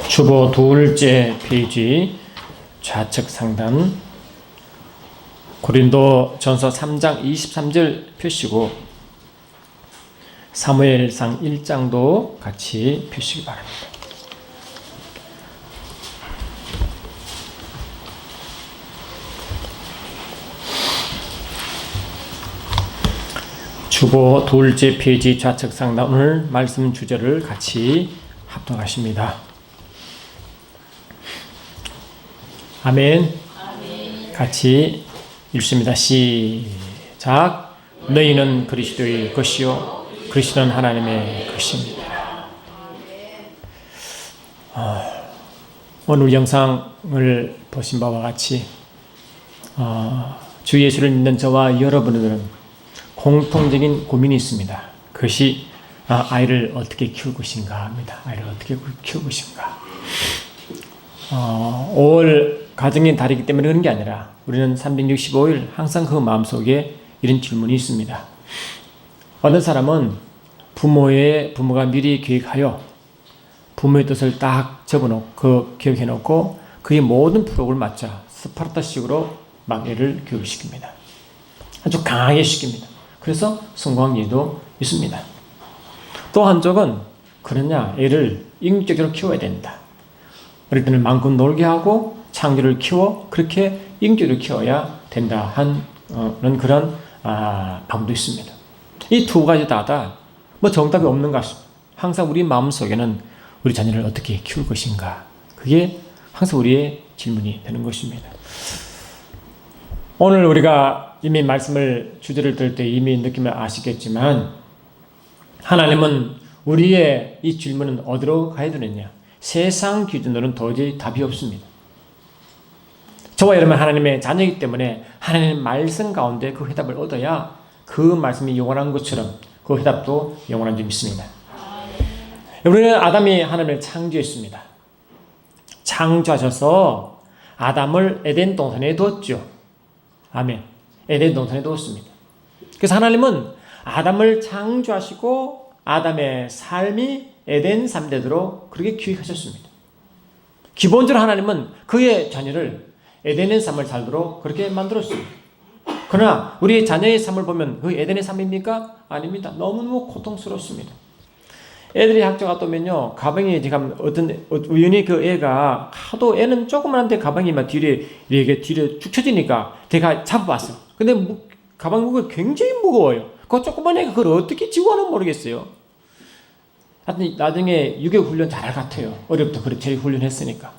주보 둘째 페이지 좌측 상단 고린도 전서 3장 23절 표시고 사무엘상 1장도 같이 표시기 바랍니다. 주보 둘째 페이지 좌측 상단 오늘 말씀 주제를 같이 합독하십니다. 아멘. 같이 읽습니다. 시작. 너희는 그리스도의 것이요 그리스도는 하나님의 것입니다. 오늘 영상을 보신 바와 같이 주 예수를 믿는 저와 여러분들은 공통적인 고민이 있습니다. 그것이 아이를 어떻게 키울 것인가 합니다. 아이를 어떻게 키울 것인가. 5월 가정의 달이기 때문에 그런 게 아니라 우리는 365일 항상 그 마음속에 이런 질문이 있습니다. 어떤 사람은 부모가 미리 계획하여 부모의 뜻을 딱 접어놓고 기억해놓고 그의 모든 프로그램을 맞춰 스파르타식으로 막 애를 교육시킵니다. 아주 강하게 시킵니다. 그래서 성공한 예도 있습니다. 또 한쪽은 그러냐 애를 인격적으로 키워야 된다. 어릴 때는 마음껏 놀게 하고 창조를 키워 그렇게 인격적으로 키워야 된다 하는 그런 방도 있습니다. 이 두 가지 다 정답이 없는 것 같습니다. 항상 우리 마음속에는 우리 자녀를 어떻게 키울 것인가 그게 항상 우리의 질문이 되는 것입니다. 오늘 우리가 이미 말씀을 주제를 들을 때 이미 느끼면 아시겠지만 하나님은 우리의 이 질문은 어디로 가야 되느냐 세상 기준으로는 도저히 답이 없습니다. 저와 여러분 하나님의 자녀이기 때문에 하나님의 말씀 가운데 그 해답을 얻어야 그 말씀이 영원한 것처럼 그 해답도 영원한 줄 믿습니다. 우리는 아담이 하나님을 창조했습니다. 창조하셔서 아담을 에덴 동산에 두었죠. 아멘. 에덴 동산에 두었습니다. 그래서 하나님은 아담을 창조하시고 아담의 삶이 에덴 삶대로 그렇게 기획하셨습니다. 기본적으로 하나님은 그의 자녀를 에덴의 삶을 살도록 그렇게 만들었습니다. 그러나 우리의 자녀의 삶을 보면 그 에덴의 삶입니까? 아닙니다. 너무너무 고통스럽습니다. 애들이 학교 갔다 오면요, 가방에 지금 우연히 그 애가 하도 애는 조그만한데 가방이 막 뒤에 축 처지니까 제가 잡아봤어. 근데 가방 무게가 굉장히 무거워요. 그 조그만 애가 그걸 어떻게 지고 하는지 모르겠어요. 하여튼 나중에 유격 훈련 잘할 것 같아요. 어렵다 그렇게 훈련했으니까.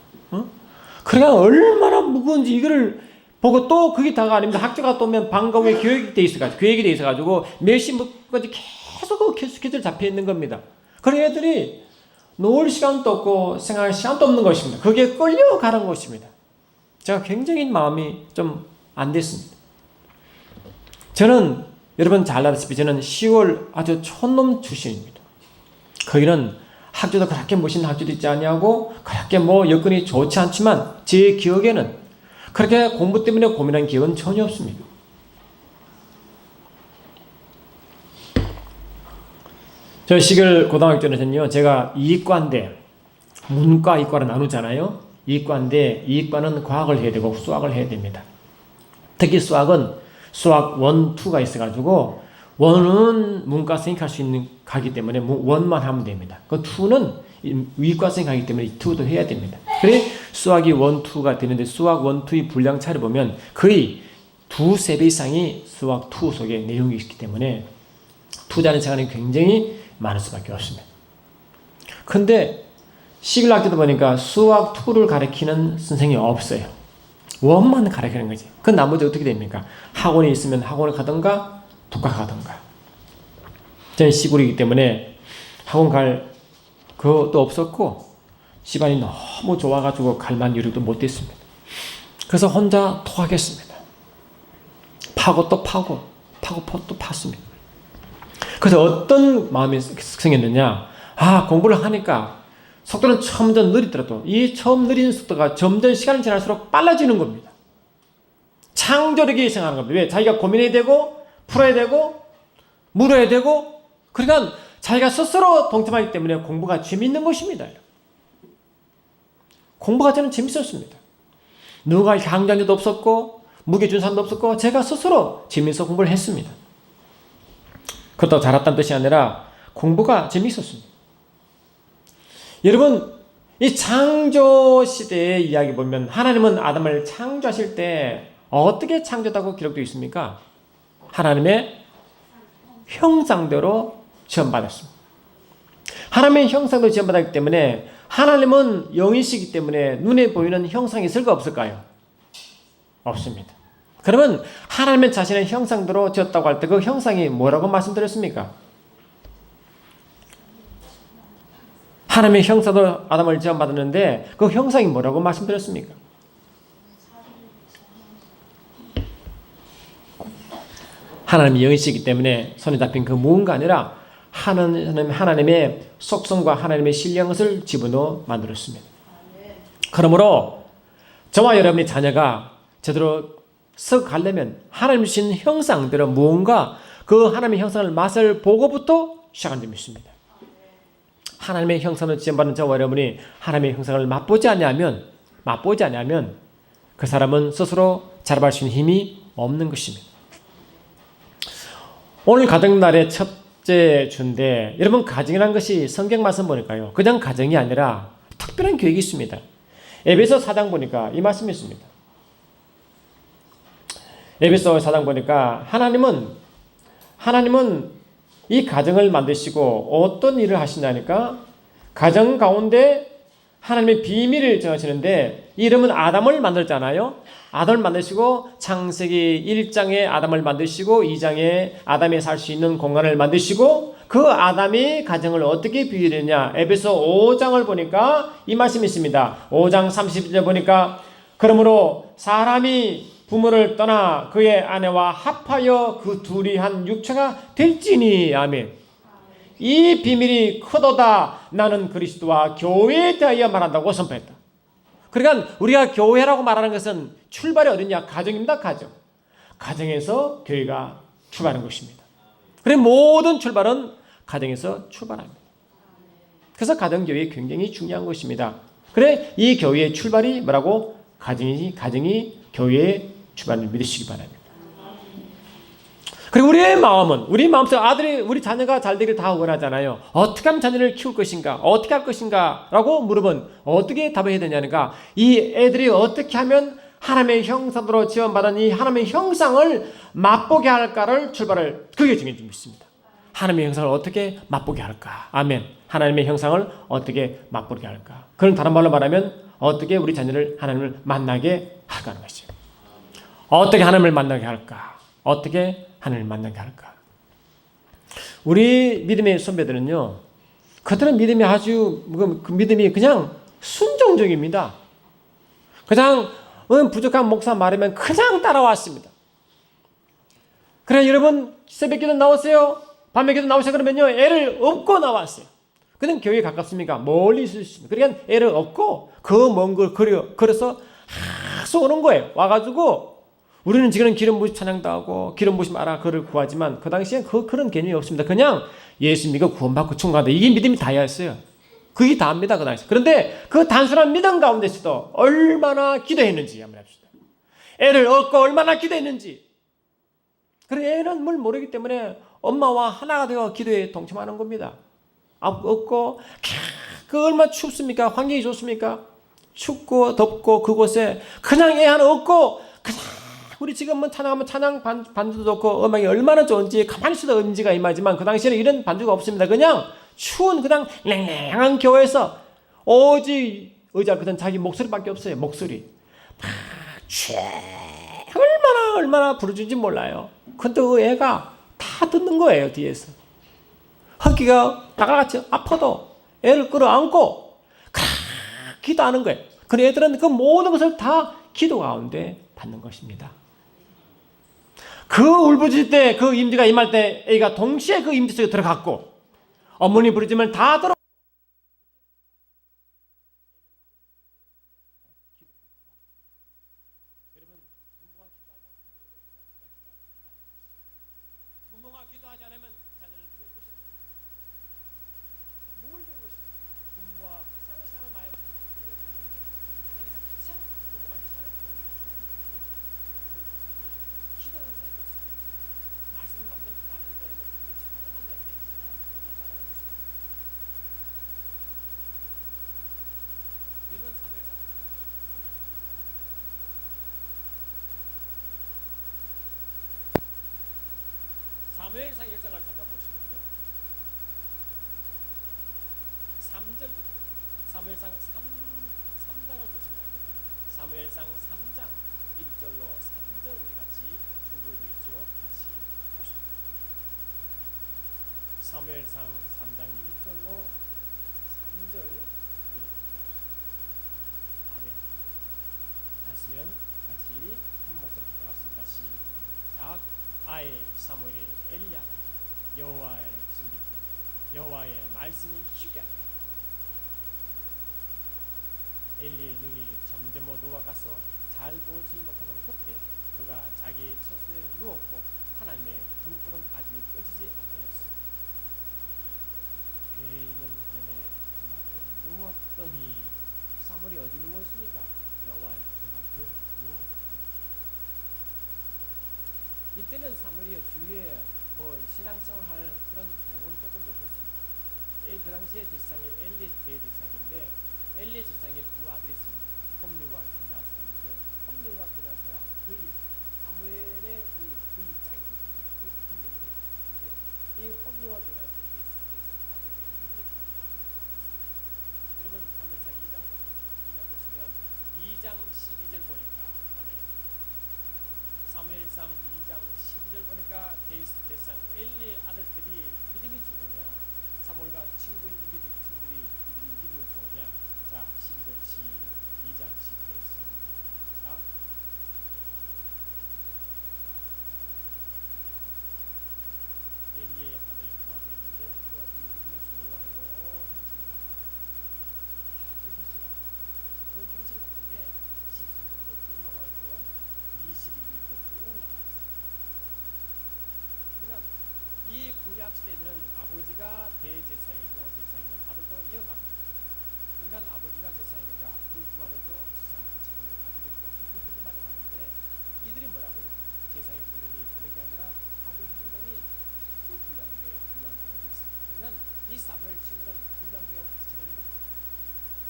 그러니까 얼마나 무거운지 이거를 보고 또 그게 다가 아닙니다. 학교 갔다 오면 방과 후에 교육이 돼 있어가지고 몇 시까지 계속 그 스케줄 잡혀 있는 겁니다. 그런 애들이 놀 시간도 없고 생활 시간도 없는 것입니다. 그게 끌려가는 것입니다. 제가 굉장히 마음이 좀 안 됐습니다. 저는 여러분 잘 알다시피 저는 10월 아주 촌놈 출신입니다. 거기는 학교도 그렇게 멋있는 학교도 있지 않냐고 그렇게 여건이 좋지 않지만 제 기억에는 그렇게 공부 때문에 고민한 기억은 전혀 없습니다. 저 시골 고등학교 때는요 제가 이과인데 문과 이과를 나누잖아요. 이과인데 이과는 과학을 해야 되고 수학을 해야 됩니다. 특히 수학은 수학 1, 2가 있어가지고 1은 문과생이 할 수 있는 가기 때문에 1만 하면 됩니다. 그 2는 위과생이 가기 때문에 2도 해야 됩니다. 그래 수학이 1, 2가 되는데 수학 1, 2의 분량 차를 보면 거의 2~3배 이상이 수학 2 속에 내용이 있기 때문에 투자하는 시간이 굉장히 많을 수밖에 없습니다. 근데 시골학교도 보니까 수학 2를 가르치는 선생님이 없어요. 1만 가르치는 거지. 그 나머지 어떻게 됩니까? 학원에 있으면 학원을 가든가 독학 가든가. 저는 시골이기 때문에 학원 갈 그것도 없었고 집안이 너무 좋아가지고 갈만 여력도 못 됐습니다. 그래서 혼자 토하겠습니다. 파고 또 파고 또 팠습니다. 그래서 어떤 마음이 생겼느냐? 공부를 하니까 속도는 점점 느리더라도 이 처음 느리는 속도가 점점 시간이 지날수록 빨라지는 겁니다. 창조력이 생각하는 겁니다. 왜? 자기가 고민해야 되고 풀어야 되고 물어야 되고 그러니까 자기가 스스로 동참하기 때문에 공부가 재미있는 것입니다. 공부가 저는 재밌었습니다. 누가 강좌도 없었고 무게 준 사람도 없었고 제가 스스로 재밌어 공부를 했습니다. 그것도 잘했다는 뜻이 아니라 공부가 재밌었습니다. 여러분, 이 창조 시대의 이야기 보면 하나님은 아담을 창조하실 때 어떻게 창조했다고 기록되어 있습니까? 하나님의 형상대로 지음받았습니다. 하나님의 형상대로 지음받았기 때문에 하나님은 영이시기 때문에 눈에 보이는 형상이 있을까 없을까요? 없습니다. 그러면 하나님은 자신의 형상대로 지었다고 할 때 그 형상이 뭐라고 말씀드렸습니까? 하나님의 형상으로 아담을 지음받았는데 그 형상이 뭐라고 말씀드렸습니까? 하나님이 영이시기 때문에 손에 잡힌 그 무언가 아니라 하나님의 속성과 하나님의 신령한 것을 집어넣어 만들었습니다. 그러므로 저와 여러분의 자녀가 제대로 썩가려면 하나님 주신 형상대로 무언가 그 하나님의 형상을 맛을 보고부터 시작한 점이 있습니다. 하나님의 형상을 지음받은 저와 여러분이 하나님의 형상을 맛보지 않으면 그 사람은 스스로 자라갈 수 있는 힘이 없는 것입니다. 오늘 가정날의 첫째 주인데 여러분 가정이라는 것이 성경 말씀 보니까요 그냥 가정이 아니라 특별한 계획이 있습니다. 에베소 4장 보니까 이 말씀이 있습니다. 에베소 4장 보니까 하나님은 이 가정을 만드시고 어떤 일을 하시냐니까 가정 가운데 하나님의 비밀을 정하시는데 이름은 아담을 만들잖아요. 아담을 만드시고 창세기 1장에 아담을 만드시고 2장에 아담이 살 수 있는 공간을 만드시고 그 아담이 가정을 어떻게 비유했냐. 에베소 5장을 보니까 이 말씀이 있습니다. 5장 30절 보니까 그러므로 사람이 부모를 떠나 그의 아내와 합하여 그 둘이 한 육체가 될지니. 아멘. 이 비밀이 크도다. 나는 그리스도와 교회에 대하여 말한다고 선포했다. 그러니까 우리가 교회라고 말하는 것은 출발이 어디냐? 가정입니다. 가정에서 교회가 출발하는 것입니다. 그래서 모든 출발은 가정에서 출발합니다. 그래서 가정교회 굉장히 중요한 것입니다. 그래 이 교회의 출발이 뭐라고? 가정이 교회의 출발을 믿으시기 바랍니다. 그리고 우리 마음속 우리 자녀가 잘 되기를 다 원하잖아요. 어떻게 하면 자녀를 키울 것인가? 어떻게 할 것인가? 라고 물으면 어떻게 답을 해야 되냐니까 이 애들이 어떻게 하면 하나님의 형상으로 지원받은 이 하나님의 형상을 맛보게 할까를 그게 중요한 점이 있습니다. 하나님의 형상을 어떻게 맛보게 할까? 아멘. 하나님의 형상을 어떻게 맛보게 할까? 그런 다른 말로 말하면 어떻게 우리 자녀를 하나님을 만나게 할까 하는 것이죠. 어떻게 하나님을 만나게 할까? 어떻게 하나님을 만나게 할까? 우리 믿음의 선배들은요, 그들은 믿음이 그 믿음이 그냥 순종적입니다. 그냥 부족한 목사 말이면 그냥 따라왔습니다. 그래 여러분 새벽 기도 나오세요. 밤에 기도 나오세요. 그러면요 애를 업고 나왔어요. 그냥 교회에 가깝습니까? 멀리 있을 수 있습니다. 그러니까 애를 업고 그 먼 걸 걸어서 하수 오는 거예요. 와가지고 우리는 지금 기름 부심 찬양도 하고 기름 부심 알아 그를 구하지만 그 당시엔 그런 개념이 없습니다. 그냥 예수 믿고 구원받고 충만하다. 이게 믿음이 다였어요. 그게 다입니다. 그 당시. 그런데 그 단순한 믿음 가운데서도 얼마나 기도했는지 한번 합시다. 애를 얻고 얼마나 기도했는지. 그래 애는 뭘 모르기 때문에 엄마와 하나가 되어 기도에 동참하는 겁니다. 얻고 그 얼마나 춥습니까? 환경이 좋습니까? 춥고 덥고 그곳에 그냥 애 하나 얻고 그냥 우리 지금은 찬양하면 찬양 반주도 좋고 음악이 얼마나 좋은지 가만히 있어도 은지가 임하지만 그 당시에는 이런 반주가 없습니다. 그냥 추운 그냥 냉랭한 교회에서 오직 의자 그던 자기 목소리밖에 없어요. 목소리 얼마나 부르준지 몰라요. 근데 그 애가 다 듣는 거예요. 뒤에서 헛기가 나가같이 아파도 애를 끌어안고 기도하는 거예요. 그 애들은 그 모든 것을 다 기도 가운데 받는 것입니다. 그 울부짖을 때 그 임재가 임할 때 애가 동시에 그 임재 속에 들어갔고 어머니 부르짖으면 다 들어. 부모가 기도하지 않으면 자녀는 죽을 것입니다. 뭘 죽을 것입니다. 부모와 상시하는 마음 사무엘상 1장을 잠깐 보시면요. 3절부터 사무엘상 3장을 보시면 알겠네요. 사무엘상 3장 1절로 3절 우리 같이 준비되어 있죠. 같이 보십니다. 사무엘상 3장 1절로 3절 우리 같이 아멘. 잤으면 같이 한 목소리 들어갔습니다. 시작. 아이 사무엘이 엘리야 여호와를 섬기고 여호와의 말씀이 쉽게 하니 엘리의 눈이 점점 어두워가서 잘 보지 못하는 그때 그가 자기 처소에 누웠고 하나님의 등불은 아직 꺼지지 않았습니다. 괴에 있는 하나님의 전 앞에 누웠더니 사무엘이 어디 누워있습니까? 여호와의 전 앞에 누웠더니 이때는 사무엘이 주위에 신앙생활 할 그런 좋은 조건도 없었습니다. 그 당시에 제사장이 엘리 대제사장인데 엘리 제사장의 두 아들이 있습니다. 홈리와 비나스인데 홈리와 비나스가 거의 사무엘의 거의 짝이거든요. 거의 같은 년대예요. 근데 이 홈리와 비나스의 제사장 아들들이 이름이 뭐냐? 여러분 사무엘상 2장 보세요. 2장 보시면 2장 12절 보니까 아멘. 사무엘상 2장 12절 보니까 제사장 엘리의 아들들이 믿음이 좋으냐? 사무엘과 친구인 친구들이 믿음이 좋으냐? 자, 12절 2장 12절 시작. 엘리의 아들 두 아들이 있는데 두 아들이 믿음이 좋아요. 행실이 나빠. 또 행실 나빠. 그 행실 나쁜 게 13절부터 쭉 나와있고요. 22절부터 쭉 나와있어요. 그러니까 이 구약시대는 아버지가 대제사이고 제사장이면 아들도 이어갑니다. 그러니까 아버지가 제사장이니까 그 두 아들도 제사장 직분을 갖게 되고 그 훈련받아 가는데 이들이 뭐라고요? 제사장의 훈련이 받는 게 아니라 아들 행동이 또 불량배라고 했습니다. 그러니까 이 사무엘 친구는 불량배하고 같이 지내는 겁니다.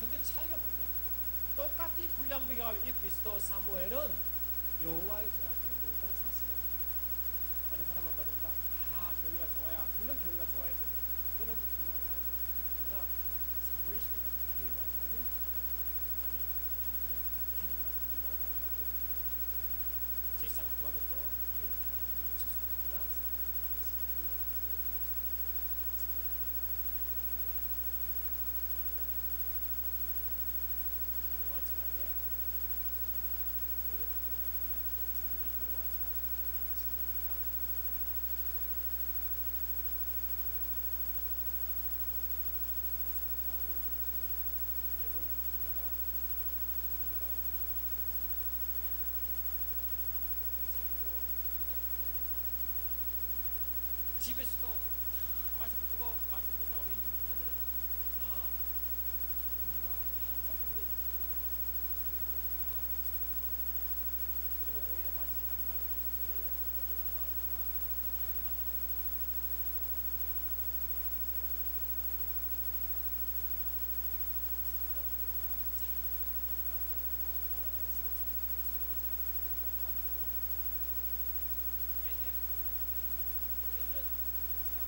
근데 차이가 뭐냐? 똑같이 불량배가 입고 있어도 사무엘은 여호와의 전 앞에 누군가를 사실해요. 다른 사람은 말입니다. 교회가 좋아야, 물론 교회가 좋아야 돼요. 그거는 무슨 말을 하죠? 그러나 사무엘 시대는 교회가 좋아야 아멘. 하나가요. 하나님 말씀 이만한 아니라 제사장 두 아들도 교회에 미쳐서 그러나 사무엘 여호와 전 앞에 사무엘이 여호와 전 앞에 있으니까 집에서도 말씀 듣고 말씀 묵상하고 있는 자들은 부모가 항상 부모의 뜻대로 여러분 오해 하지 말고 저거야 어떤 정말 안 좋아 하나님 만나면 애들은 제가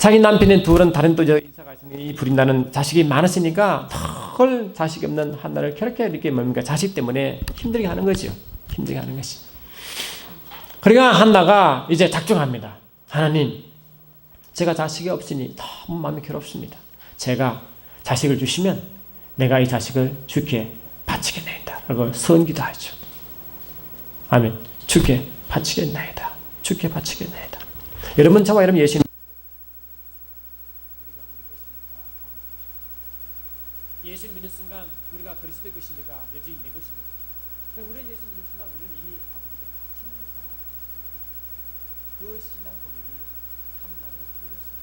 자기 남편인 둘은 다른 또 이사가 있으니 이 불이 나는 자식이 많았으니까 덜 자식이 없는 한나를 그렇게 이렇게 뭡니까? 자식 때문에 힘들게 하는 거죠. 힘들게 하는 것이. 그러니까 한나가 이제 작정합니다. 하나님, 제가 자식이 없으니 너무 마음이 괴롭습니다. 제가 자식을 주시면 내가 이 자식을 주께 바치겠나이다. 라고 선기도 하죠. 아멘. 주께 바치겠나이다. 주께 바치겠나이다. 여러분, 저와 여러분 예수님 예수를 믿는 순간 우리가 그리스도의 것입니까? 여전히 내 것입니까? 우리가 예수 믿는 순간 우리는 이미 아버지께 바친 사람. 그 신앙 고백이 한나의 고백이었습니다.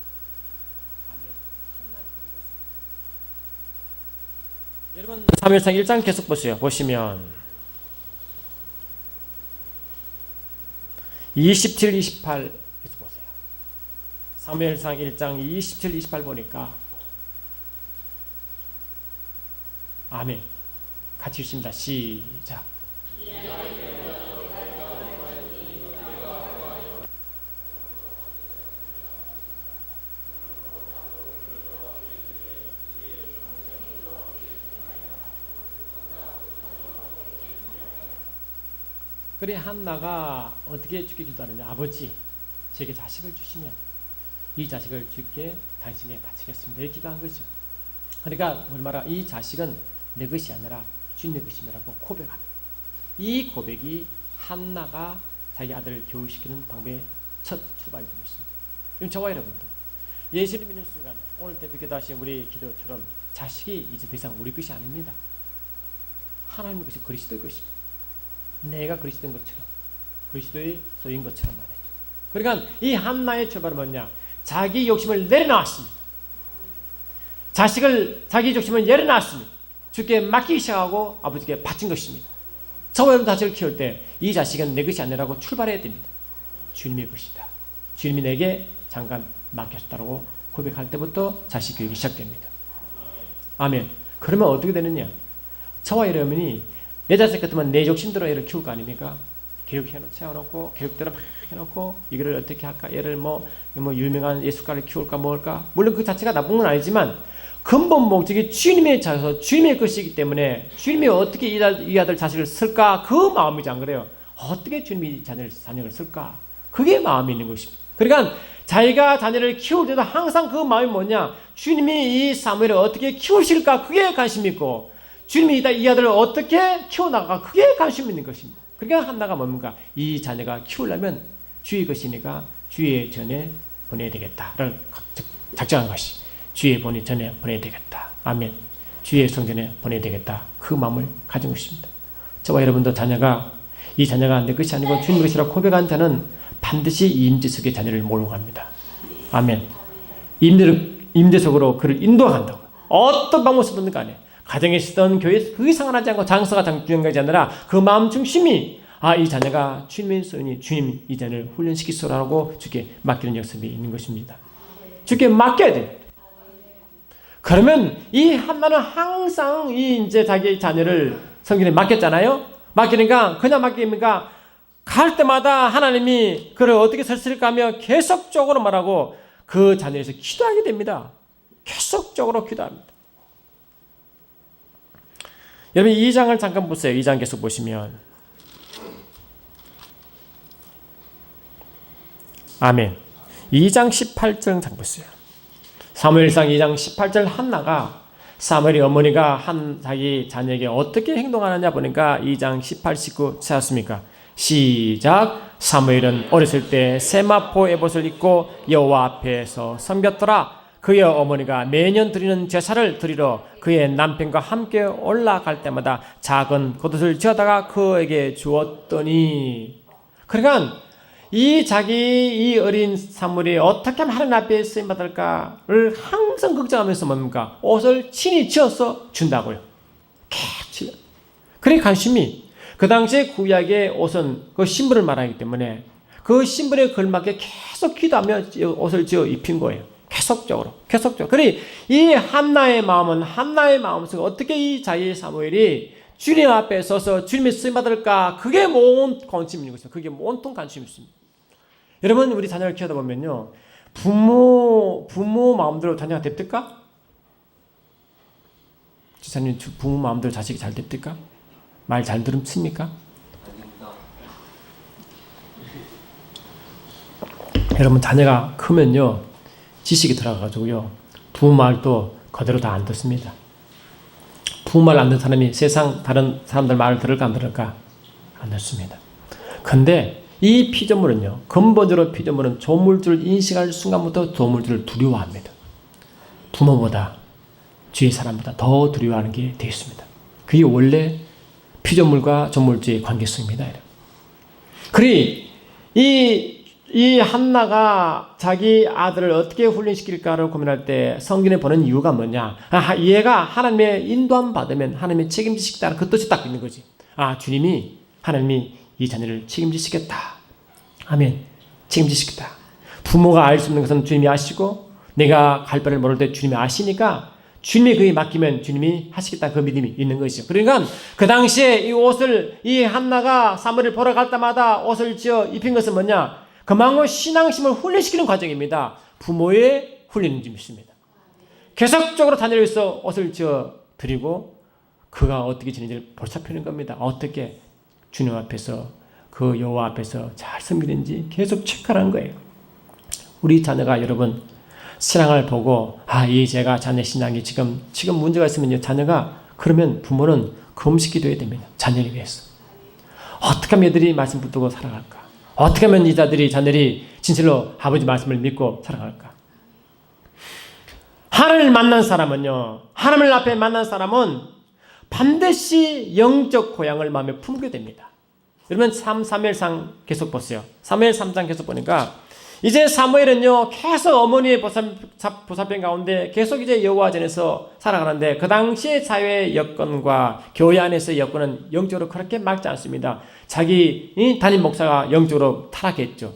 아멘. 한나의 고백이었습니다. 여러분, 사무엘상 1장 계속 보세요. 보시면 27, 28 계속 보세요. 사무엘상 1장 27, 28 보니까 아멘. 같이 읽습니다. 시작. 그래 한나가 어떻게 주께 기도하느냐. 아버지, 제게 자식을 주시면 이 자식을 주께 당신에게 바치겠습니다. 이렇게 기도한 거죠. 그러니까 뭘 말하? 이 자식은 내 것이 아니라 주님의 것임이라고 고백합니다. 이 고백이 한나가 자기 아들을 교육시키는 방법의 첫 출발이 된 것입니다. 그럼 저와 여러분도 예수를 믿는 순간에 오늘 대표기도 하신 우리 기도처럼 자식이 이제 더 이상 우리 것이 아닙니다. 하나님의 것이 그리스도의 것입니다. 내가 그리스도인 것처럼 그리스도의 소유인 것처럼 말이죠. 그러니까 이 한나의 출발은 뭐냐? 자기 욕심을 내려놨습니다. 자식을 자기 욕심을 내려놨습니다. 주께 맡기기 시작하고 아버지께 바친 것입니다. 저와 여러분 자식을 키울 때 이 자식은 내 것이 아니라고 출발해야 됩니다. 주님의 것이다. 주님이 내게 잠깐 맡겼다고 고백할 때부터 자식 교육이 시작됩니다. 아멘. 그러면 어떻게 되느냐? 저와 여러분이 내 자식 같으면 내 욕심대로 애를 키울 거 아닙니까? 세워놓고 교육대로 막 해놓고 이거를 어떻게 할까? 얘를 뭐 유명한 예술가를 키울까 뭘까? 물론 그 자체가 나쁜 건 아니지만 근본 목적이 주님의 자녀서 주님의 것이기 때문에 주님이 어떻게 이 아들 자식을 쓸까? 그 마음이지 안 그래요? 어떻게 주님이 자녀를 쓸까? 그게 마음이 있는 것입니다. 그러니까 자기가 자녀를 키울 때도 항상 그 마음이 뭐냐? 주님이 이 사무엘을 어떻게 키우실까? 그게 관심이 있고 주님이 이 아들을 어떻게 키워나가? 그게 관심 있는 것입니다. 그러니까 한나가 뭡니까? 이 자녀가 키우려면 주의 것이니까 주의 전에 보내야 되겠다를 작정한 것이 주의 전에 보내야 되겠다. 아멘. 주의 성전에 보내야 되겠다. 그 마음을 가진 것입니다. 저와 여러분도 이 자녀가 내 것이 아니고 주님의 것이라고 고백한 자는 반드시 임재 속에 자녀를 몰고 갑니다. 아멘. 임재 속으로 그를 인도한다고. 어떤 방법을 쓰든 간에 가정에 쓰든 교회에 그게 상관하지 않고 장소가 중요한 것이 아니라 그 마음 중심이 이 자녀가 주님의 소유니 주님 이 자녀를 훈련시키소라고 주께 맡기는 역습이 있는 것입니다. 주께 맡겨야 돼요. 그러면 이 한나는 항상 이제 자기 자녀를 성전에 맡겼잖아요. 맡기니까 그냥 맡깁니까? 갈 때마다 하나님이 그를 어떻게 설실까 하며 계속적으로 말하고 그 자녀에서 기도하게 됩니다. 계속적으로 기도합니다. 여러분 2장을 잠깐 보세요. 2장 계속 보시면 아멘. 2장 18절 잠깐 보세요. 사무엘상 2장 18절 한나가 사무엘의 어머니가 자기 자녀에게 어떻게 행동하느냐 보니까 2장 18, 19 찾았습니까? 시작. 사무엘은 어렸을 때 세마포 에봇을 입고 여호와 앞에서 섬겼더라. 그의 어머니가 매년 드리는 제사를 드리러 그의 남편과 함께 올라갈 때마다 작은 겉옷을 지어다가 그에게 주었더니 그러니까 이 어린 사무엘이 어떻게 하면 하나님 앞에 쓰임 받을까를 항상 걱정하면서 뭡니까? 옷을 친히 지어서 준다고요. 계속. 그런 관심이 그 당시에 구약의 옷은 그 신분을 말하기 때문에 그 신분에 걸맞게 계속 기도하며 옷을 지어 입힌 거예요. 계속적으로. 그래 이 한나의 마음 속에 어떻게 이 자기 사무엘이 주님 앞에 서서 주님의 쓰임 받을까? 그게 온 관심이 있는 것이죠. 그게 온통 관심이 있습니다. 여러분 우리 자녀를 키우다 보면요 부모 마음대로 자녀가 됩니까? 지사님, 부모 마음대로 자식이 잘 됩니까? 말 잘 들으십니까? 여러분, 자녀가 크면요, 지식이 들어가가지고요, 부모 말도 그대로 다 안 듣습니다. 부모 말 안 듣는 사람이 세상 다른 사람들 말을 들을까 안 들을까? 안 듣습니다. 근데 이 피조물은요, 근본적으로 피조물은 조물주를 인식할 순간부터 조물주를 두려워합니다. 부모보다, 주위 사람보다 더 두려워하는 게 되어 있습니다. 그게 원래 피조물과 조물주의 관계성입니다. 그리 이 한나가 자기 아들을 어떻게 훈련시킬까를 고민할 때 성경에 보는 이유가 뭐냐? 얘가 하나님의 인도함 받으면 하나님의 책임지시겠다는 그 뜻이 딱 있는 거지. 하나님이 이 자녀를 책임지시겠다 하면 책임지시겠다. 부모가 알 수 없는 것은 주님이 아시고 내가 갈 바를 모를 때 주님이 아시니까 주님이 그에 맡기면 주님이 하시겠다, 그 믿음이 있는 것이죠. 그러니까 그 당시에 이 한나가 사무엘을 보러 갈 때마다 옷을 지어 입힌 것은 뭐냐? 그만큼 신앙심을 훈련시키는 과정입니다. 부모의 훈련이 좀 있습니다. 계속적으로 자녀를 위해서 옷을 지어 드리고 그가 어떻게 지내는지를 볼살피는 겁니다. 어떻게 주님 앞에서, 그 여호와 앞에서 잘 섬기는지 계속 체크하는 거예요. 우리 자녀가, 여러분, 신앙을 보고 이 제가 자녀 신앙이 지금 문제가 있으면요, 자녀가 그러면 부모는 금식기도해야 됩니다. 자녀를 위해서. 어떻게 하면 애들이 말씀 붙들고 살아갈까? 어떻게 하면 이 자녀들이 진실로 아버지 말씀을 믿고 살아갈까? 하나님을 만난 사람은 반드시 영적 고향을 마음에 품게 됩니다. 여러분, 사무엘상 계속 보세요. 사무엘 3장 계속 보니까 이제 사무엘은요, 계속 어머니의 보살핌 가운데 계속 이제 여호와 전에서 살아가는데 그 당시의 사회의 여건과 교회 안에서의 여건은 영적으로 그렇게 맑지 않습니다. 자기 담임 목사가 영적으로 타락했죠.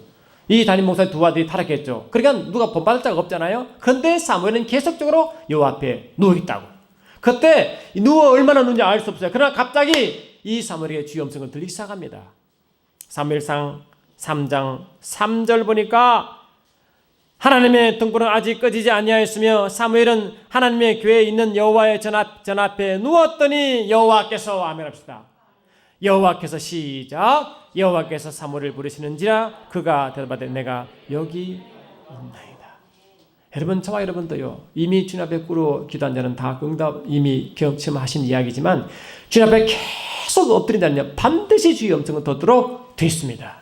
이 담임 목사의 두 아들이 타락했죠. 그러니까 누가 본받을 자가 없잖아요. 그런데 사무엘은 계속적으로 여호와 앞에 누워있다고. 그때 누워 얼마나 누운지 알 수 없어요. 그러나 갑자기 이 사무엘에게 주의 음성을 들리기 시작합니다. 사무엘상 3장 3절 보니까 하나님의 등불은 아직 꺼지지 아니하였으며 사무엘은 하나님의 교회에 있는 여호와의 전 앞에 누웠더니 여호와께서, 아멘합시다. 여호와께서 시작. 여호와께서 사무엘을 부르시는지라 그가 대답하되 내가 여기 있나이다. 여러분, 저와 여러분도요, 이미 주님 앞에 꿇어 기도한 자는 다 응답 이미 경험하신 이야기지만 주님 앞에 계속 엎드린 자는요, 반드시 주의 음성을 듣도록 되어 있습니다.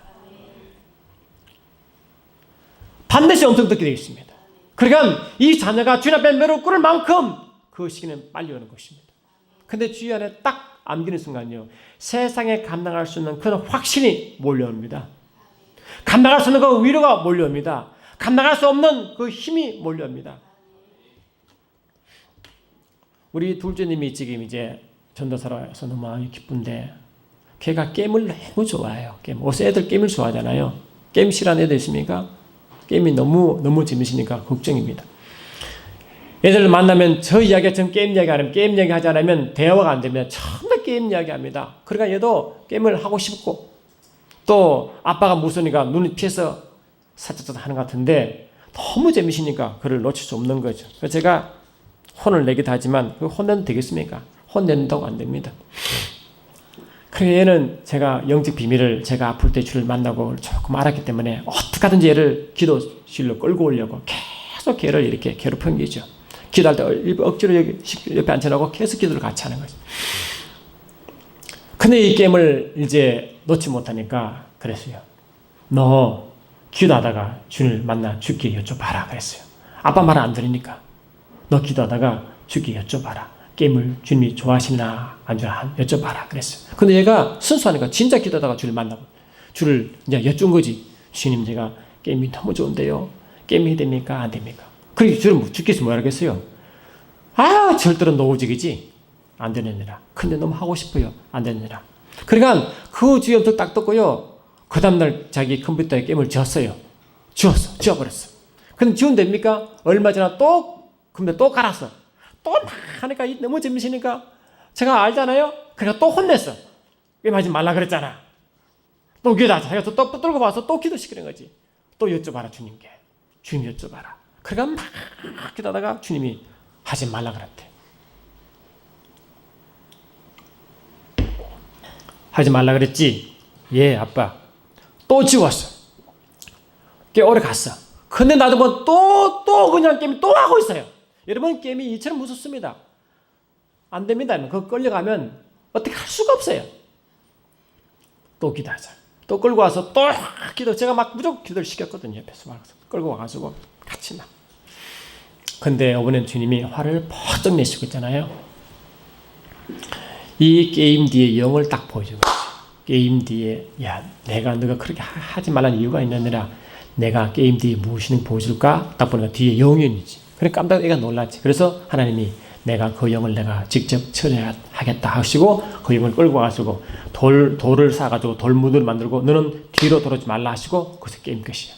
반드시 음성 듣게 되어 있습니다. 그러니까 이 자녀가 주님 앞에 매로 꿇을 만큼 그 시기는 빨리 오는 것입니다. 근데 주의 안에 딱 안기는 순간요, 세상에 감당할 수 있는 그런 확신이 몰려옵니다. 감당할 수 있는 그 위로가 몰려옵니다. 감당할 수 없는 그 힘이 몰려옵니다. 우리 둘째님이 지금 이제 전도사로 해서 너무 마음이 기쁜데 걔가 게임을 너무 좋아해요. 어서 애들 게임을 좋아하잖아요. 게임 싫어하는 애들 있습니까? 게임이 너무 재밌으니까 걱정입니다. 애들 만나면 저 이야기처럼 게임 이야기 안 하면, 게임 이야기 하지 않으면 대화가 안 됩니다. 처음에 게임 이야기 합니다. 그러니까 얘도 게임을 하고 싶고 또 아빠가 무서우니까 눈을 피해서 살짝 하는 것 같은데 너무 재밌으니까 그를 놓칠 수 없는 거죠. 그래서 제가 혼을 내기도 하지만 그 혼내도 되겠습니까? 혼낸다고 안 됩니다. 그래서 얘는 제가 영적 비밀을 제가 아플 때 주를 만나고 조금 알았기 때문에 어떻게 하든지 얘를 기도실로 끌고 오려고 계속 걔를 이렇게 괴롭힌 거죠. 기도할 때 억지로 옆에 앉혀놓고 계속 기도를 같이 하는 거죠. 근데 이 게임을 이제 놓지 못하니까 그랬어요. 너 기도하다가 주를 만나 주께 여쭤봐라 그랬어요. 아빠 말 안 들으니까 너 기도하다가 주께 여쭤봐라. 게임을 주님이 좋아하시나 안 좋아하나 여쭤봐라 그랬어요. 근데 얘가 순수하니까 진짜 기도하다가 주를 만나고 주를 이제 여쭌 거지. 주님, 제가 게임이 너무 좋은데요. 게임 해야 됩니까? 안 됩니까? 그러니까 주를 주께서 뭐라 그랬어요? 절대로 노우직이지. 안 되느니라. 근데 너무 하고 싶어요. 안 되느니라. 그러니까 그 주의 음성 딱 듣고요, 그 다음날 자기 컴퓨터에 게임을 지었어요. 지워버렸어. 근데 지우면 됩니까? 얼마 전에 또 컴퓨터 또 갈았어. 또 하니까 너무 재밌으니까 제가 알잖아요. 그러니까 또 혼냈어. 왜 하지 말라 그랬잖아. 또 기도하자. 자기가 또 붙들고 와서 또 기도시키는 거지. 또 여쭤봐라 주님께. 주님 여쭤봐라. 그러니까 막 기도하다가 주님이 하지 말라 그랬대. 하지 말라 그랬지? 예, 아빠. 또 지웠어. 꽤 오래 갔어. 근데 나도 뭐 또 그냥 게임 또 하고 있어요. 여러분, 게임이 이처럼 무섭습니다. 안 됩니다. 그거 끌려가면 어떻게 할 수가 없어요. 또 기도하자. 또 끌고 와서 또 기도. 제가 막 무조건 기도를 시켰거든요. 옆에서 막 끌고 와가지고 같이 막. 근데 어머니는 주님이 화를 퍽쩍 내시고 있잖아요. 이 게임 뒤에 영을 딱 보여주는 거죠. 게임 뒤에, 야, 너가 그렇게 하지 말라는 이유가 있느니라. 내가 게임 뒤에 무엇이든 보여줄까? 딱 보니까 뒤에 영이지. 그래 깜짝 애가 놀랐지. 그래서 하나님이 내가 그 영을 내가 직접 처리하겠다 하시고 그 영을 끌고 와가지고 돌을 사가지고 돌무드를 만들고 너는 뒤로 돌아오지 말라 하시고 그래서 게임 끝이야.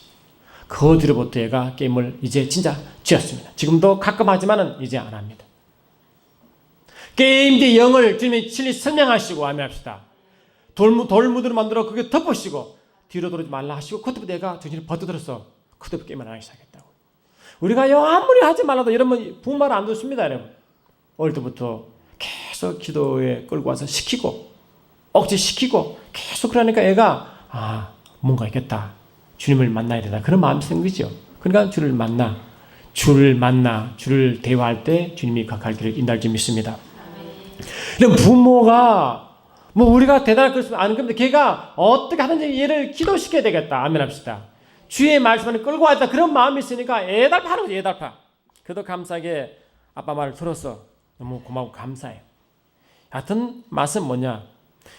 그 뒤로부터 얘가 게임을 이제 진짜 지었습니다. 지금도 가끔 하지만은 이제 안 합니다. 게임 뒤 영을 주님이 친히 설명하시고 아멘합시다. 돌무드를 만들어 그게 덮으시고 뒤로 돌아오지 말라 하시고 그때부터 얘가 정신이 버텨 들었어. 그때부터 게임을 안 하기 시작했다고. 우리가 영 아무리 하지 말라도 여러분 부모말 안 듣습니다. 여러분. 어릴 때부터 계속 기도에 끌고 와서 시키고 억지시키고 계속 그러니까 애가 뭔가 있겠다. 주님을 만나야 되다. 그런 마음이 생기죠. 그러니까 주를 만나 주를 대화할 때 주님이 그 갈 길을 인도할 줄 믿습니다. 이런 부모가 뭐 우리가 대단할 것은 아는 건데 걔가 어떻게 하든지 얘를 기도시켜야 되겠다. 아멘 합시다. 주의 말씀을 끌고 왔다. 그런 마음이 있으니까 애달파는 거지. 애달파. 그래도 감사하게 아빠 말을 들었어. 너무 고마워 감사해. 하여튼 맛은 뭐냐.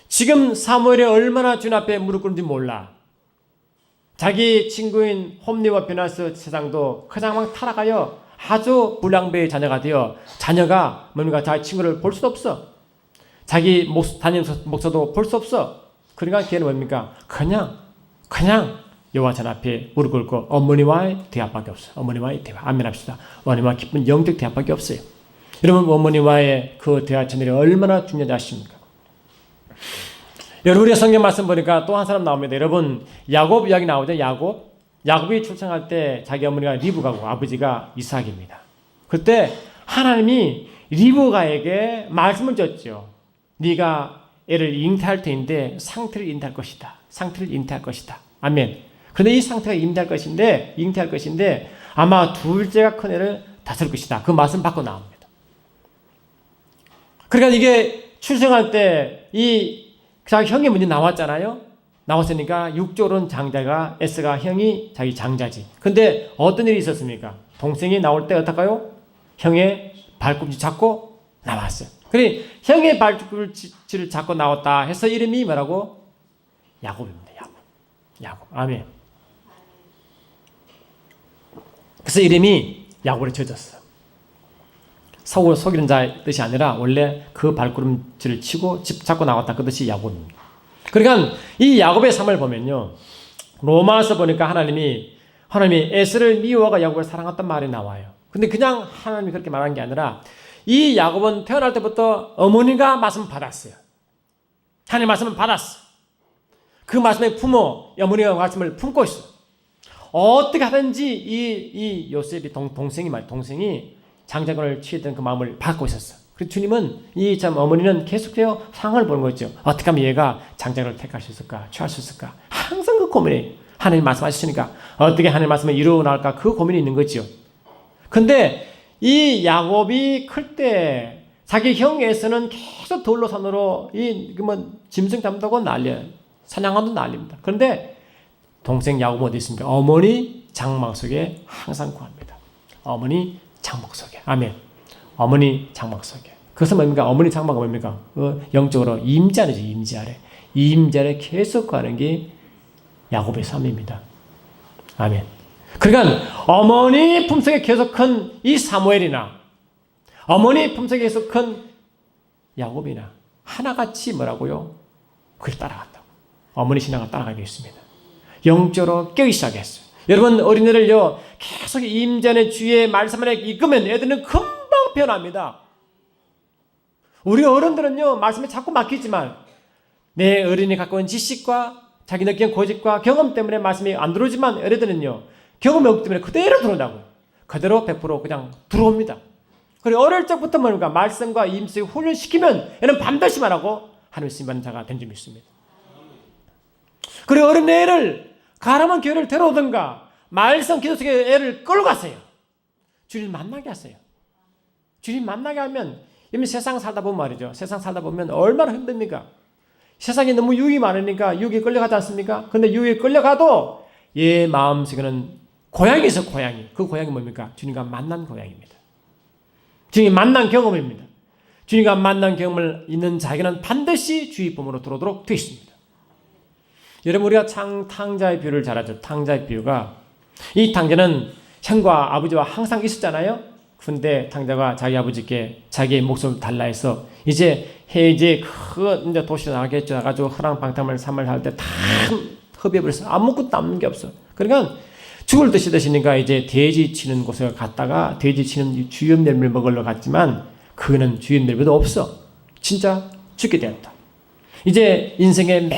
지금 사무엘이 얼마나 주님 앞에 무릎 꿇는지 몰라. 자기 친구인 홈리와 베나스 세상도 그냥 막 타락하여 아주 불량배의 자녀가 되어 자녀가 뭡니까 자기 친구를 볼 수 없어. 자기 담임 목사도 볼 수 없어. 그러니까 걔는 뭡니까 그냥 여호와 전 앞에 무릎 꿇고 어머니와의 대화밖에 없어요. 어머니와의 대화. 아멘 합시다. 어머니와 깊은 영적 대화밖에 없어요. 여러분 어머니와의 그 대화 채널이 얼마나 중요한지 아십니까? 여러분 우리가 성경 말씀 보니까 또 한 사람 나옵니다. 여러분 야곱 이야기 나오죠. 야곱이 출생할 때 자기 어머니가 리브가고 아버지가 이삭입니다. 그때 하나님이 리브가에게 말씀을 줬죠. 네가 애를 잉태할 때인데 상태를 잉태할 것이다. 상태를 잉태할 것이다. 아멘. 그런데 이 상태가 잉태할 것인데 아마 둘째가 큰 애를 다스릴 것이다. 그 말씀 받고 나옵니다. 그러니까 이게 출생할 때 이 자기 형이 먼저 나왔잖아요. 나왔으니까 육조론 장자가 에스가 형이 자기 장자지. 근데 어떤 일이 있었습니까? 동생이 나올 때 어떨까요? 형의 발꿈치 잡고 나왔어요. 그래 형의 발꿈치를 잡고 나왔다 해서 이름이 뭐라고? 야곱입니다. 야곱. 아멘. 그래서 이름이 야곱으로 지어졌어. 속이는 자의 뜻이 아니라 원래 그 발걸음질을 치고 집 잡고 나왔다 그 뜻이 야곱입니다. 그러니까 이 야곱의 삶을 보면요. 로마서 보니까 하나님이 에스를 미워하고 야곱을 사랑했단 말이 나와요. 근데 그냥 하나님이 그렇게 말한 게 아니라 이 야곱은 태어날 때부터 어머니가 말씀을 받았어요. 하나님 말씀을 받았어. 그 말씀에 어머니가 말씀을 품고 있어. 어떻게 하든지 이 요셉이 동생이 장자권을 취했던 그 마음을 받고 있었어. 그래서 주님은 어머니는 계속해서 상황을 보는 거죠. 어떻게 하면 얘가 장자권을 택할 수 있을까? 취할 수 있을까? 항상 그 고민이 하나님 말씀하셨으니까 어떻게 하나님 말씀을 이루어 나갈까? 그 고민이 있는 거죠. 근데 이 야곱이 클 때 자기 형 에서는 계속 돌로 산으로 짐승 잡는다고 난리야. 사냥하도 난립니다. 그런데 동생 야곱은 어디 있습니까? 어머니 장막 속에 항상 구합니다. 어머니 장막 속에. 아멘. 어머니 장막 속에. 그것은 뭡니까? 어머니 장막은 뭡니까? 영적으로 임자래죠. 임자래 계속 구하는 게 야곱의 삶입니다. 아멘. 그러니까 어머니 품속에 계속 큰 이 사무엘이나 어머니 품속에 계속 큰 야곱이나 하나같이 뭐라고요? 그걸 따라간다고. 어머니 신앙을 따라가겠습니다. 영적으로 깨기 시작했어요. 여러분 어린애들요 계속 임전의 주의 말씀 안에 이끄면 애들은 금방 변합니다. 우리 어른들은요 말씀에 자꾸 막히지만 내 어린이 갖고 온 지식과 자기 느끼는 고집과 경험 때문에 말씀이 안 들어오지만 애들은요 경험이 없기 때문에 그대로 들어온다고요. 그대로 100% 그냥 들어옵니다. 그리고 어릴 적부터 뭔가 말씀과 임수에 훈련시키면 얘는 반드시 말하고 하나님의 쓰임받는 자가 된 점이 있습니다. 그리고 어린 애를 가라면 교회를 데려오든가 말씀 기도 속에 애를 끌고 가세요. 주님 만나게 하세요. 주님 만나게 하면 이미 세상 살다 보면 말이죠. 세상 살다 보면 얼마나 힘듭니까? 세상에 너무 유익이 많으니까 유익에 끌려가지 않습니까? 근데 유익에 끌려가도 얘 마음속에는 고향이 있어, 고향이. 그 고향이 뭡니까? 주님과 만난 고향입니다. 주님 만난 경험입니다. 주님과 만난 경험을 있는 자에게는 반드시 주의 품으로 들어오도록 되어 있습니다. 여러분, 우리가 탕자의 비유를 잘 알죠. 탕자의 비유가, 이 탕자는 형과 아버지와 항상 있었잖아요. 근데 탕자가 자기 아버지께 자기의 목숨을 달라 해서 이제 이제 도시로 나가겠죠. 나가지고 허랑방탕을 삶을 할 때 다 흡입해버렸어. 아무것도 남는 게 없어. 그러니까 죽을 듯이 드시니까 이제 돼지 치는 곳에 갔다가 돼지 치는 주염 열매를 먹으러 갔지만 그는 주염 열매도 없어. 진짜 죽게 되었다. 이제 인생의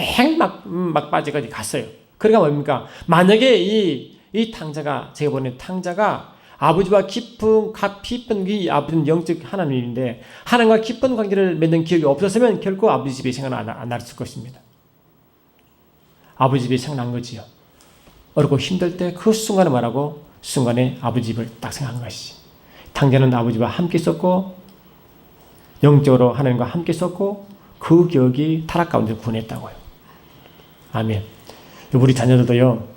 막바지까지 갔어요. 그러니까 뭡니까? 만약에 이 탕자가, 제가 보는 탕자가 아버지와 깊은 이 아버지는 영적 하나님인데 하나님과 깊은 관계를 맺는 기억이 없었으면 결코 아버지 집에 생각 안 났을 것입니다. 아버지 집에 생각난 거지요. 어렵고 힘들 때 그 순간에 말하고 순간에 아버지 집을 딱 생각한 것이. 탕자는 아버지와 함께 있었고 영적으로 하나님과 함께 있었고 그 기억이 타락 가운데 구원했다고요. 아멘. 우리 자녀들도요.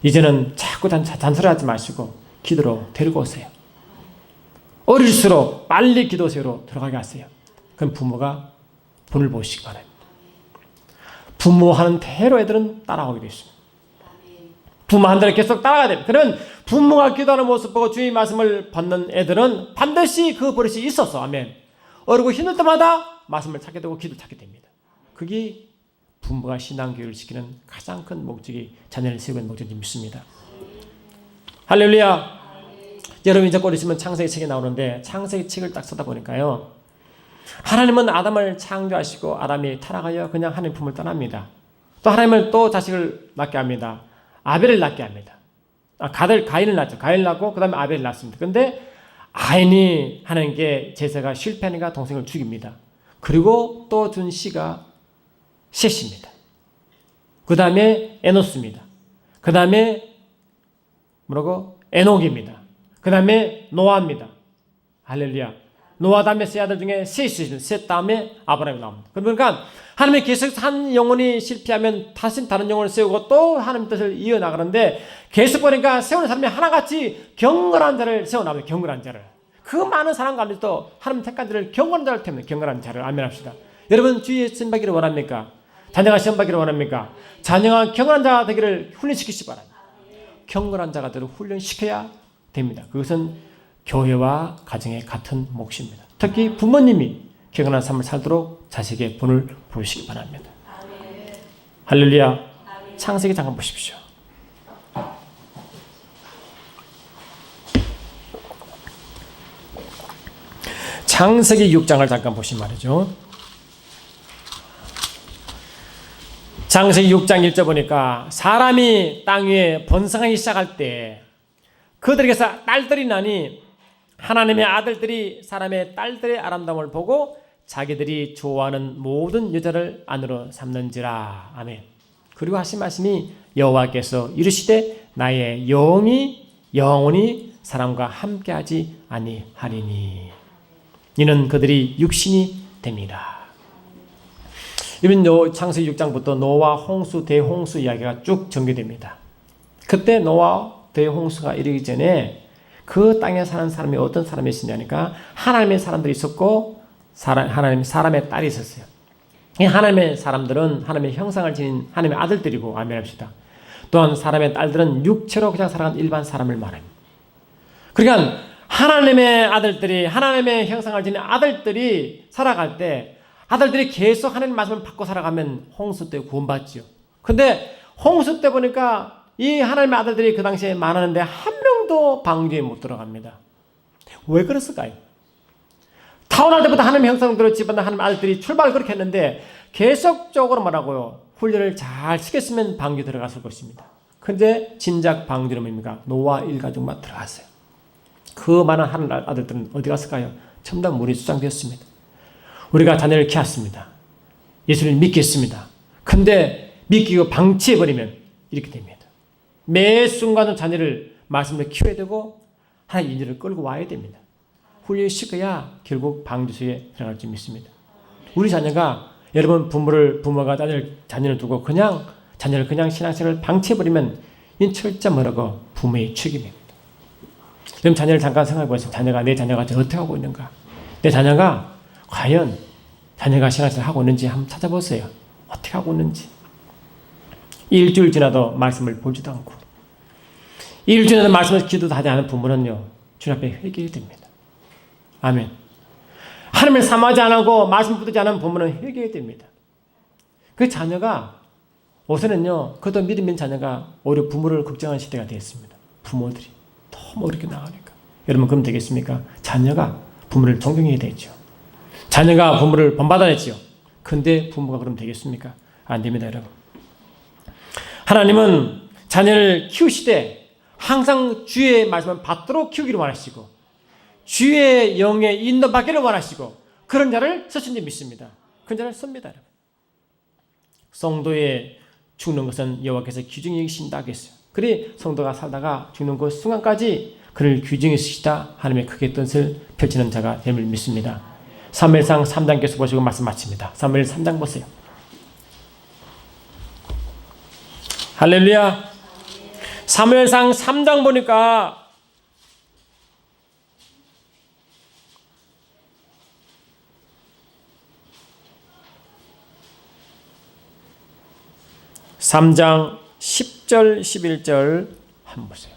이제는 자꾸 잔소리하지 마시고 기도로 데리고 오세요. 어릴수록 빨리 기도세로 들어가게 하세요. 그럼 부모가 본을 보시기 바랍니다. 부모하는 대로 애들은 따라오게 되어 있습니다. 부모하는 대로 계속 따라가야 됩니다. 그러면 부모가 기도하는 모습 보고 주의 말씀을 받는 애들은 반드시 그 버릇이 있었어. 아멘. 어리고 힘들 때마다 말씀을 찾게 되고 기도를 찾게 됩니다. 그게 부모가 신앙교육을 시키는 가장 큰 목적이 자녀를 세우는 목적이 믿습니다. 할렐루야. 여러분 이제 곧 있으면 창세기 책이 나오는데 창세기 책을 딱 쓰다 보니까요. 하나님은 아담을 창조하시고 아담이 타락하여 그냥 하나님 품을 떠납니다. 또 하나님은 또 자식을 낳게 합니다. 아벨을 낳게 합니다. 가인을 낳죠. 가인을 낳고 그 다음에 아벨을 낳습니다. 그런데 가인이 하나님께 제사가 실패하니까 동생을 죽입니다. 그리고 또 준 씨가 셋입니다. 그 다음에 에노스입니다. 그 다음에 뭐라고? 에녹입니다. 그 다음에 노아입니다. 할렐루야. 노아 다음에 세 아들 중에 셋이 셋 다음에 아브라함이 나옵니다. 그러니까 하나님의 계속 한 영혼이 실패하면 다시 다른 영혼을 세우고 또 하나님 뜻을 이어나가는데 계속 보니까 세우는 사람이 하나같이 경건한 자를 세워나갑니다. 경건한 자를. 그 많은 사람 가운데도 하나님 택한 자를 경건한 자를 태우는 경건한 자를 아멘합시다. 여러분 주위에 시험 받기를 원합니까? 자녀가 시험 받기를 원합니까? 자녀가 경건한 자가 되기를 훈련시키시 바랍니다. 경건한 자가 되도록 훈련시켜야 됩니다. 그것은 교회와 가정의 같은 몫입니다. 특히 부모님이 경건한 삶을 살도록 자식에게 본을 보시기 바랍니다. 아멘. 할렐루야. 아멘. 창세기 잠깐 보십시오. 창세기 6장을 잠깐 보시면 말이죠. 창세기 6장 1절 보니까 사람이 땅 위에 번성하기 시작할 때 그들에게서 딸들이 나니 하나님의 아들들이 사람의 딸들의 아름다움을 보고 자기들이 좋아하는 모든 여자를 아내로 삼는지라. 아멘. 그리고 하신 말씀이 여호와께서 이르시되 나의 영혼이 사람과 함께하지 아니하리니 이는 그들이 육신이 됩니다. 이번 창세기 6장부터 노아 홍수 대홍수 이야기가 쭉 전개됩니다. 그때 노아 대홍수가 이르기 전에 그 땅에 사는 사람이 어떤 사람이 있었냐니까 하나님의 사람들이 있었고 사람의 딸이 있었어요. 이 하나님의 사람들은 하나님의 형상을 지닌 하나님의 아들들이고 아멘합시다. 또한 사람의 딸들은 육체로 그냥 살아가는 일반 사람을 말합니다. 그러니까 하나님의 아들들이 하나님의 형상을 지닌 아들들이 살아갈 때 아들들이 계속 하나님 말씀을 받고 살아가면 홍수 때 구원받지요. 근데 홍수 때 보니까 이 하나님의 아들들이 그 당시에 많았는데 한 명도 방주에 못 들어갑니다. 왜 그랬을까요? 타원할 때부터 하나님의 형상대로 집어넣은 하나님의 아들들이 출발을 그렇게 했는데 계속적으로 뭐라고요? 훈련을 잘 시켰으면 방주에 들어갔을 것입니다. 근데 진작 방주는 뭡니까? 노아 일가족만 들어갔어요. 그 많은 하늘 아들들은 어디 갔을까요? 전부 다 물이 수장되었습니다. 우리가 자녀를 키웠습니다. 예수를 믿겠습니다. 근데 믿기고 방치해버리면 이렇게 됩니다. 매 순간은 자녀를 말씀으로 키워야 되고 하나님 인연을 끌고 와야 됩니다. 훈련이 시켜야 결국 방주소에 들어갈 줄 믿습니다. 우리 자녀가 여러분 부모가 자녀를 두고 자녀를 그냥 신앙생활을 방치해버리면 이는 철저 뭐라고 부모의 책임입니다. 그럼 자녀를 잠깐 생각해보세요. 내 자녀가 어떻게 하고 있는가? 내 자녀가 과연 자녀가 신앙생활을 하고 있는지 한번 찾아보세요. 어떻게 하고 있는지. 일주일 지나도 말씀을 보지도 않고 일주일 지나도 말씀을 기도도 하지 않은 부모는요. 주님 앞에 회개해야 됩니다. 아멘. 하나님을 사모하지 않고 말씀 붙들지 않은 부모는 회개해야 됩니다. 그 자녀가 우선은요. 그것도 믿음 있는 자녀가 오히려 부모를 걱정하는 시대가 되었습니다. 부모들이 너무 어렵게 나가니까. 여러분 그럼 되겠습니까? 자녀가 부모를 존경해야 되죠. 자녀가 부모를 본받아야지요. 근데 부모가 그럼 되겠습니까? 안 됩니다, 여러분. 하나님은 자녀를 키우시되 항상 주의 말씀을 받도록 키우기를 원하시고 주의 영의 인도받기를 원하시고 그런 자를 쓰신지 믿습니다. 그런 자를 씁니다, 여러분. 성도의 죽는 것은 여호와께서 귀중히 여기신다 하겠어요. 그리 성도가 살다가 죽는 그 순간까지 그를 귀중히 쓰시다 하나님의 크게 뜻을 펼치는 자가 됨을 믿습니다. 사무엘상 3장께서 보시고 말씀 마칩니다. 사무엘 3장 보세요. 할렐루야. 사무엘상 3장 보니까 (3장) 10절 11절 한번 보세요.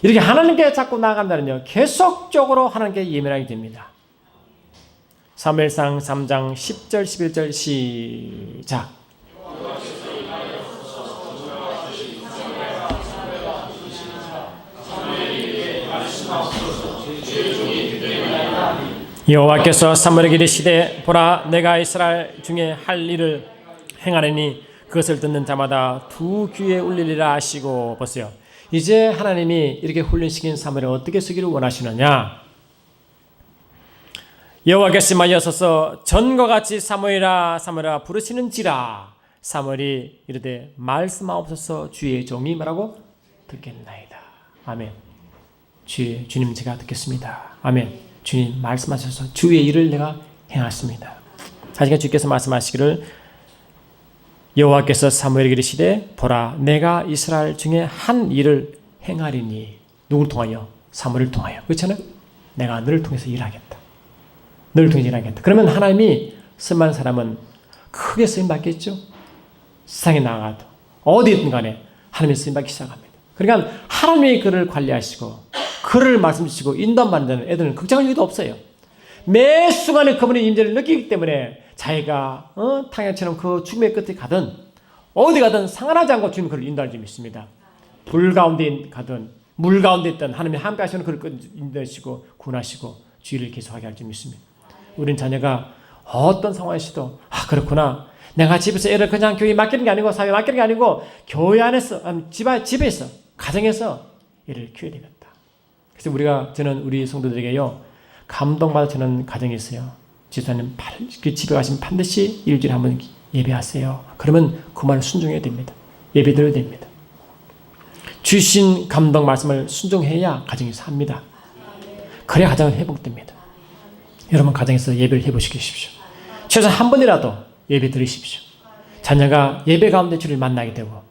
이렇게 하나님께 자꾸 나아간다면요 계속적으로 하나님께 예민하게 됩니다. 사무엘상 3장 10절 11절 시작. 여호와께서 사무엘에게 이르시되 보라 내가 이스라엘 중에 할 일을 행하리니 그것을 듣는 자마다 두 귀에 울리리라 하시고. 보세요. 이제 하나님이 이렇게 훈련시킨 사무엘을 어떻게 쓰기를 원하시느냐. 여호와께서 말하셔서 전과 같이 사무엘아 사무엘아 부르시는지라. 사무엘이 이르되 말씀하옵소서 주의 종이 말하고 듣겠나이다. 아멘. 주님 제가 듣겠습니다. 아멘. 주님 말씀하셔서 주의 일을 내가 행하였습니다. 하시니까 주께서 말씀하시기를 여호와께서 사무엘에게 이르시되 보라 내가 이스라엘 중에 한 일을 행하리니. 누구를 통하여? 사무엘을 통하여. 그렇잖아요. 내가 너를 통해서 일하겠다. 너를 통해서 일하겠다. 그러면 하나님이 쓸만한 사람은 크게 쓰임받겠죠. 세상에 나가도 어디든 간에 하나님이 쓰임받기 시작합니다. 그러니까 하나님이 그를 관리하시고 그를 말씀 주시고 인도받는 애들은 걱정할 일도 없어요. 매 순간에 그분의 임재를 느끼기 때문에 자기가 탕야처럼 그 죽음의 끝에 가든 어디 가든 상관하지 않고 주님 그를 인도할 줄 믿습니다. 불 가운데 가든 물 가운데 있든 하나님이 함께 하시는 그를 인도하시고 구원하시고 주의를 계속하게 할 줄 믿습니다. 우린 자녀가 어떤 상황에서도 그렇구나. 내가 집에서 애를 그냥 교회에 맡기는 게 아니고 사회에 맡기는 게 아니고 교회 안에서 집에서 가정에서 애를 키워야 되겠다. 그래서 저는 우리 성도들에게요 감동받아 저는 가정이 있어요. 집사님 그 집에 가시면 반드시 일주일에 한 번 예배하세요. 그러면 그 말을 순종해야 됩니다. 예배 드려야 됩니다. 주신 감동 말씀을 순종해야 가정이 삽니다. 그래야 가정은 회복됩니다. 여러분 가정에서 예배를 해보시십시오. 최소한 한 번이라도 예배 드리십시오. 자녀가 예배 가운데 주를 만나게 되고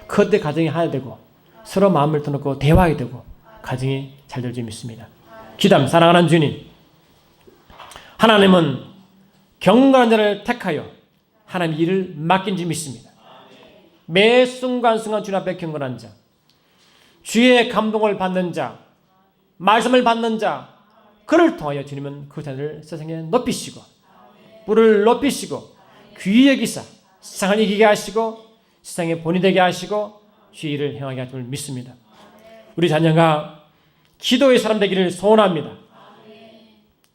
그때 가정이 하나 되고 서로 마음을 터놓고 대화하게 되고 가정이 잘 될 줄 믿습니다. 기도합니다. 사랑하는 주님, 하나님은 경건한 자를 택하여 하나님 일을 맡긴 줄 믿습니다. 매 순간순간 주님 앞에 경건한 자, 주의 감동을 받는 자, 말씀을 받는 자, 그를 통하여 주님은 그 자를 세상에 높이시고 뿔을 높이시고 귀히 여기사 세상을 이기게 하시고 세상의 본이 되게 하시고 주의 일을 행하게 할 줄 믿습니다. 우리 자녀가 기도의 사람 되기를 소원합니다.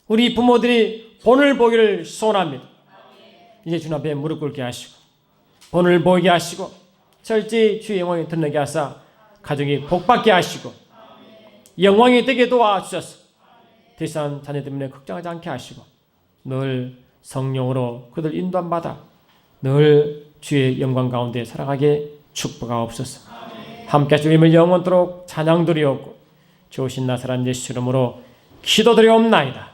우리 부모들이 본을 보기를 소원합니다. 이제 주님 앞에 무릎 꿇게 하시고 본을 보이게 하시고 철저히 주의 영광이 드러나게 하사 가정이 복받게 하시고 영광이 되게 도와주셔서 더 이상 자녀 때문에 걱정하지 않게 하시고 늘 성령으로 그들 인도함 받아 늘 주의 영광 가운데 살아가게 축복하옵소서. 함께 주님을 영원토록 찬양드리옵고 좋으신 나사렛 예수 이름으로 기도드리옵나이다.